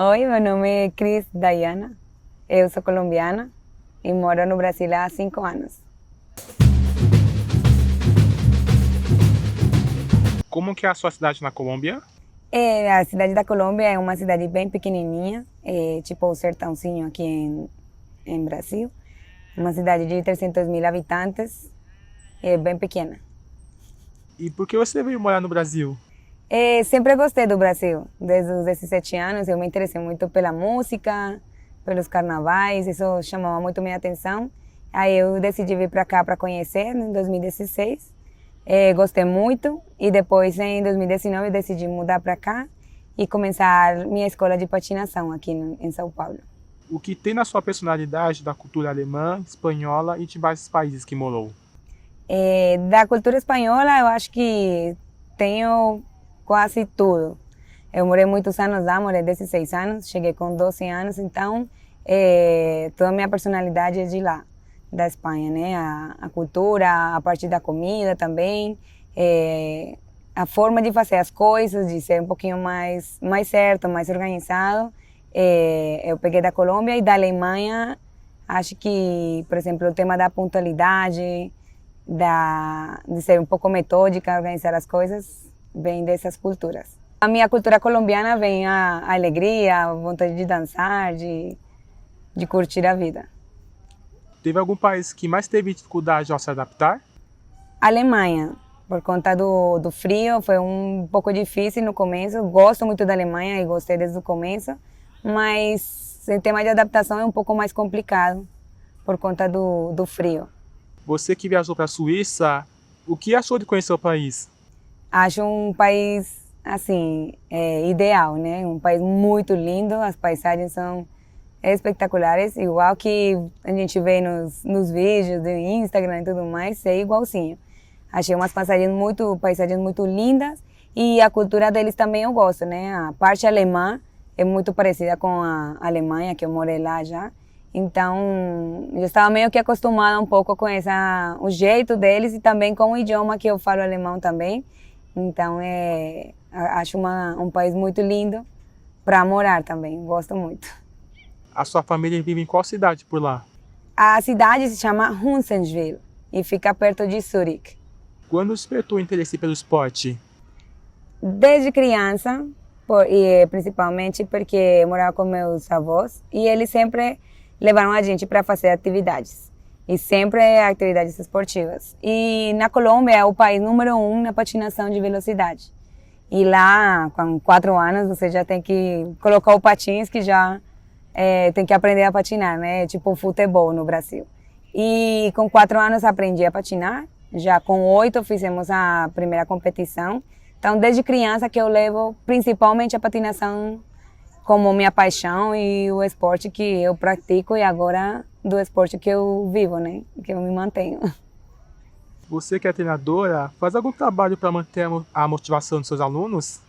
Oi, meu nome é Cris Dayana, eu sou colombiana e moro no Brasil há 5 anos. Como que é a sua cidade na Colômbia? A cidade da Colômbia é uma cidade bem pequenininha, tipo o sertãozinho aqui em Brasil. Uma cidade de 300 mil habitantes, é bem pequena. E por que você veio morar no Brasil? Sempre gostei do Brasil. Desde os 17 anos eu me interessei muito pela música, pelos carnavais, isso chamava muito minha atenção. Aí eu decidi vir para cá para conhecer em 2016. Gostei muito e depois em 2019 eu decidi mudar para cá e começar minha escola de patinação aqui em São Paulo. O que tem na sua personalidade da cultura alemã, espanhola e de vários países que morou? Da cultura espanhola eu acho que tenho quase tudo. Eu morei muitos anos lá, morei 16 anos, cheguei com 12 anos, então toda a minha personalidade é de lá, da Espanha, né? A cultura, a parte da comida também, a forma de fazer as coisas, de ser um pouquinho mais certo, mais organizado. Eu peguei da Colômbia e da Alemanha, acho que, por exemplo, o tema da pontualidade, de ser um pouco metódica, organizar as coisas, vem dessas culturas. A minha cultura colombiana vem a alegria, a vontade de dançar, de curtir a vida. Teve algum país que mais teve dificuldade ao se adaptar? A Alemanha, por conta do frio, foi um pouco difícil no começo. Gosto muito da Alemanha e gostei desde o começo, mas em tema de adaptação é um pouco mais complicado por conta do frio. Você que viajou para a Suíça, o que achou de conhecer o país? Acho um país, assim, ideal, né? Um país muito lindo, as paisagens são espetaculares, igual que a gente vê nos vídeos do Instagram e tudo mais, é igualzinho. Achei umas paisagens muito lindas e a cultura deles também eu gosto, né? A parte alemã é muito parecida com a Alemanha, que eu morei lá já. Então, eu estava meio que acostumada um pouco com o jeito deles e também com o idioma que eu falo alemão também. Então, acho um país muito lindo para morar também, gosto muito. A sua família vive em qual cidade por lá? A cidade se chama Hunzensville e fica perto de Zurique. Quando despertou o interesse pelo esporte? Desde criança, e principalmente porque eu morava com meus avós e eles sempre levaram a gente para fazer atividades. E sempre atividades esportivas. E na Colômbia é o país número 1 na patinação de velocidade. E lá, com 4 anos, você já tem que colocar o patins, que já tem que aprender a patinar, né? Tipo futebol no Brasil. E com 4 anos aprendi a patinar. Já com 8 fizemos a primeira competição. Então, desde criança que eu levo principalmente a patinação como minha paixão e o esporte que eu pratico e agora do esporte que eu vivo, né? Que eu me mantenho. Você que é treinadora, faz algum trabalho para manter a motivação dos seus alunos?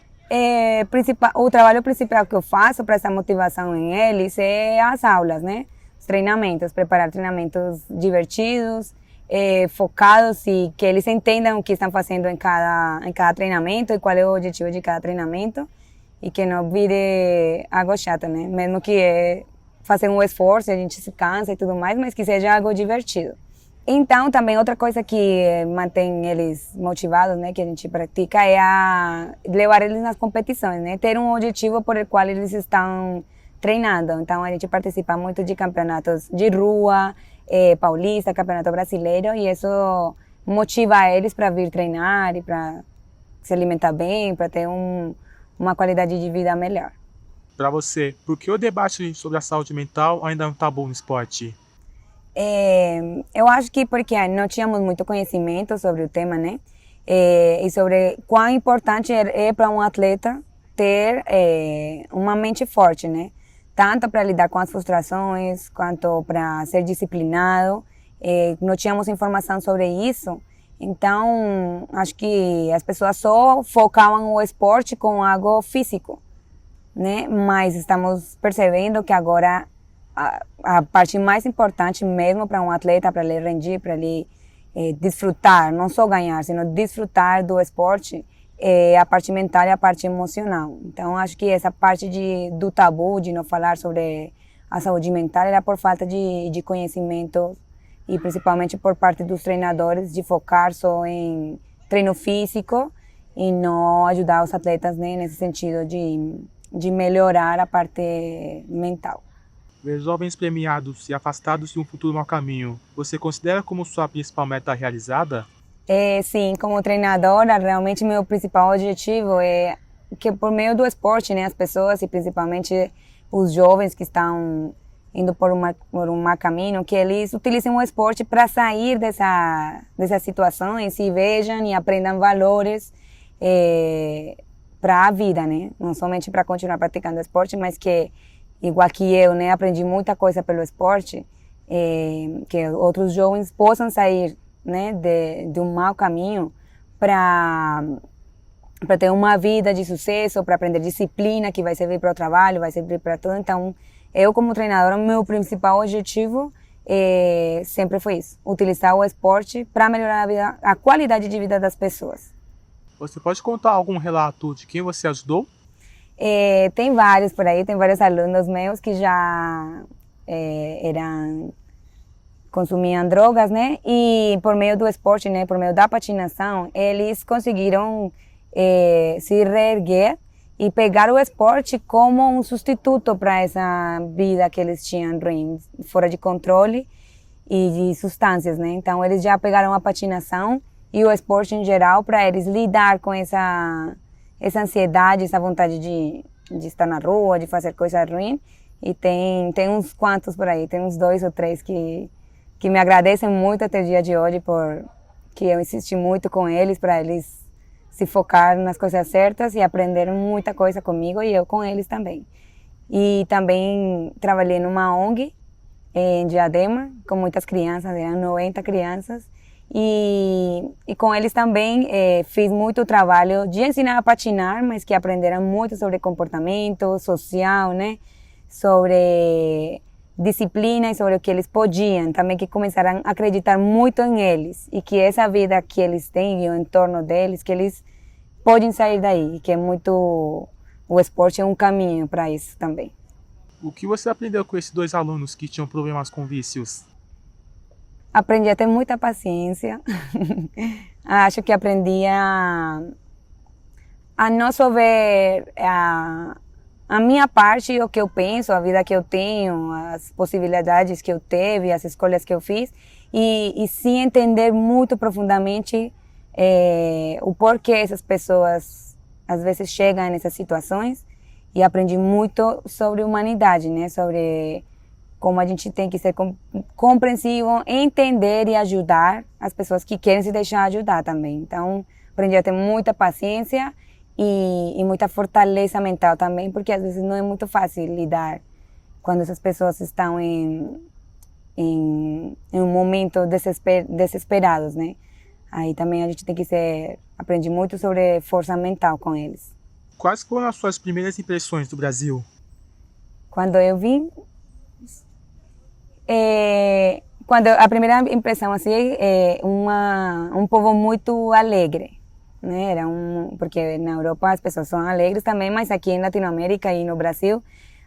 O trabalho principal que eu faço para essa motivação em eles é as aulas, né? Os treinamentos, preparar treinamentos divertidos, focados e que eles entendam o que estão fazendo em cada treinamento e qual é o objetivo de cada treinamento e que não vire algo chato, né? Mesmo que fazer um esforço, a gente se cansa e tudo mais, mas que seja algo divertido. Então, também outra coisa que mantém eles motivados, né, que a gente pratica, é levar eles nas competições, né? Ter um objetivo por el qual eles estão treinando. Então, a gente participa muito de campeonatos de rua, paulista, campeonato brasileiro, e isso motiva eles para vir treinar e para se alimentar bem, para ter uma qualidade de vida melhor. Para você, por que o debate sobre a saúde mental ainda é um tabu no esporte? Eu acho que porque não tínhamos muito conhecimento sobre o tema, né? E sobre quão importante é para um atleta ter uma mente forte, né? Tanto para lidar com as frustrações, quanto para ser disciplinado. Não tínhamos informação sobre isso. Então, acho que as pessoas só focavam o esporte com algo físico, né? Mas estamos percebendo que agora a parte mais importante mesmo para um atleta, para ele rendir, para ele desfrutar, não só ganhar, sino desfrutar do esporte, a parte mental e a parte emocional. Então, acho que essa parte do tabu, de não falar sobre a saúde mental, era por falta de conhecimento e principalmente por parte dos treinadores, de focar só em treino físico e não ajudar os atletas, né, nesse sentido de melhorar a parte mental. Ver jovens premiados e afastados de um futuro mau caminho, você considera como sua principal meta realizada? Sim, como treinadora, realmente meu principal objetivo é que por meio do esporte, né, as pessoas e principalmente os jovens que estão indo por um mau caminho, que eles utilizem o esporte para sair dessa situação e se vejam e aprendam valores para a vida, né? Não somente para continuar praticando esporte, mas que, igual que eu, né, aprendi muita coisa pelo esporte, que outros jovens possam sair, né, de um mau caminho para ter uma vida de sucesso, para aprender disciplina que vai servir para o trabalho, vai servir para tudo. Então, eu como treinadora, meu principal objetivo sempre foi isso, utilizar o esporte para melhorar a qualidade de vida das pessoas. Você pode contar algum relato de quem você ajudou? Tem vários por aí, tem vários alunos meus que já consumiam drogas, né? E por meio do esporte, né, por meio da patinação, eles conseguiram se reerguer e pegar o esporte como um substituto para essa vida que eles tinham ruim, fora de controle e de substâncias, né? Então eles já pegaram a patinação e o esporte em geral para eles lidar com essa ansiedade, essa vontade de estar na rua, de fazer coisa ruim. E tem uns quantos por aí, tem uns 2 ou 3 que me agradecem muito até o dia de hoje por que eu insisti muito com eles para eles se focar nas coisas certas e aprenderam muita coisa comigo e eu com eles também. E também trabalhei numa ONG em Diadema com muitas crianças, eram 90 crianças. E com eles também fiz muito trabalho de ensinar a patinar, mas que aprenderam muito sobre comportamento social, né? Sobre disciplina e sobre o que eles podiam, também que começaram a acreditar muito em eles e que essa vida que eles têm e o entorno deles, que eles podem sair daí, que é muito, o esporte é um caminho para isso também. O que você aprendeu com esses 2 alunos que tinham problemas com vícios? Aprendi a ter muita paciência, acho que aprendi a não só ver a minha parte, o que eu penso, a vida que eu tenho, as possibilidades que eu teve, as escolhas que eu fiz, e sim entender muito profundamente o porquê essas pessoas às vezes chegam nessas situações, e aprendi muito sobre humanidade, né? Sobre como a gente tem que ser compreensivo, entender e ajudar as pessoas que querem se deixar ajudar também. Então, aprendi a ter muita paciência e muita fortaleza mental também, porque às vezes não é muito fácil lidar quando essas pessoas estão em um momento desesperados, né? Aí também a gente tem que aprendi muito sobre força mental com eles. Quais foram as suas primeiras impressões do Brasil? Quando eu vim, a primeira impressão assim um povo muito alegre, né? Porque na Europa as pessoas são alegres também, mas aqui em Latinoamérica e no Brasil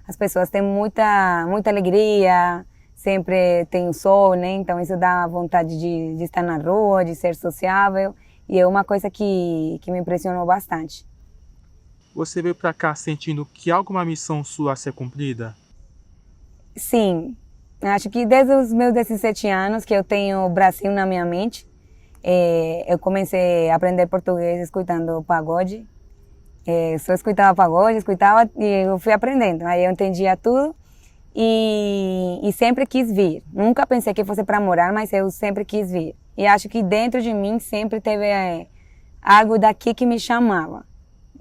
as pessoas têm muita alegria, sempre tem o sol, né? Então isso dá vontade de estar na rua, de ser sociável, e é uma coisa que me impressionou bastante. Você veio para cá sentindo que há alguma missão sua a ser cumprida? Sim. Acho que desde os meus 17 anos que eu tenho o Brasil na minha mente, eu comecei a aprender português escutando pagode. Só escutava pagode, e eu fui aprendendo. Aí eu entendia tudo e sempre quis vir. Nunca pensei que fosse para morar, mas eu sempre quis vir. E acho que dentro de mim sempre teve algo daqui que me chamava.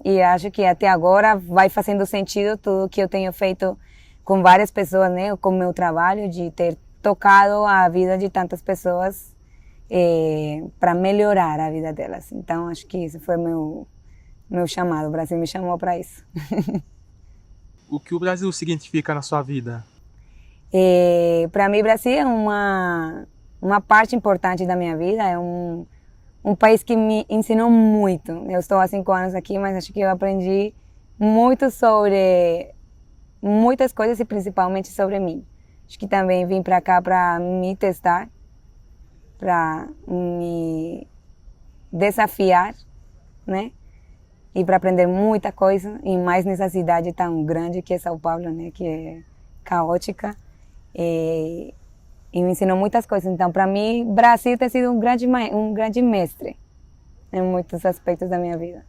E acho que até agora vai fazendo sentido tudo que eu tenho feito com várias pessoas, né, com o meu trabalho, de ter tocado a vida de tantas pessoas para melhorar a vida delas. Então, acho que isso foi meu chamado, o Brasil me chamou para isso. O que o Brasil significa na sua vida? Para mim, o Brasil é uma parte importante da minha vida, é um um país que me ensinou muito. Eu estou há 5 anos aqui, mas acho que eu aprendi muito sobre muitas coisas e principalmente sobre mim. Acho que também vim para cá para me testar, para me desafiar, né? E para aprender muita coisa, e mais nessa cidade tão grande que é São Paulo, né? Que é caótica. E me ensinou muitas coisas. Então, para mim, Brasil tem sido um grande mestre em muitos aspectos da minha vida.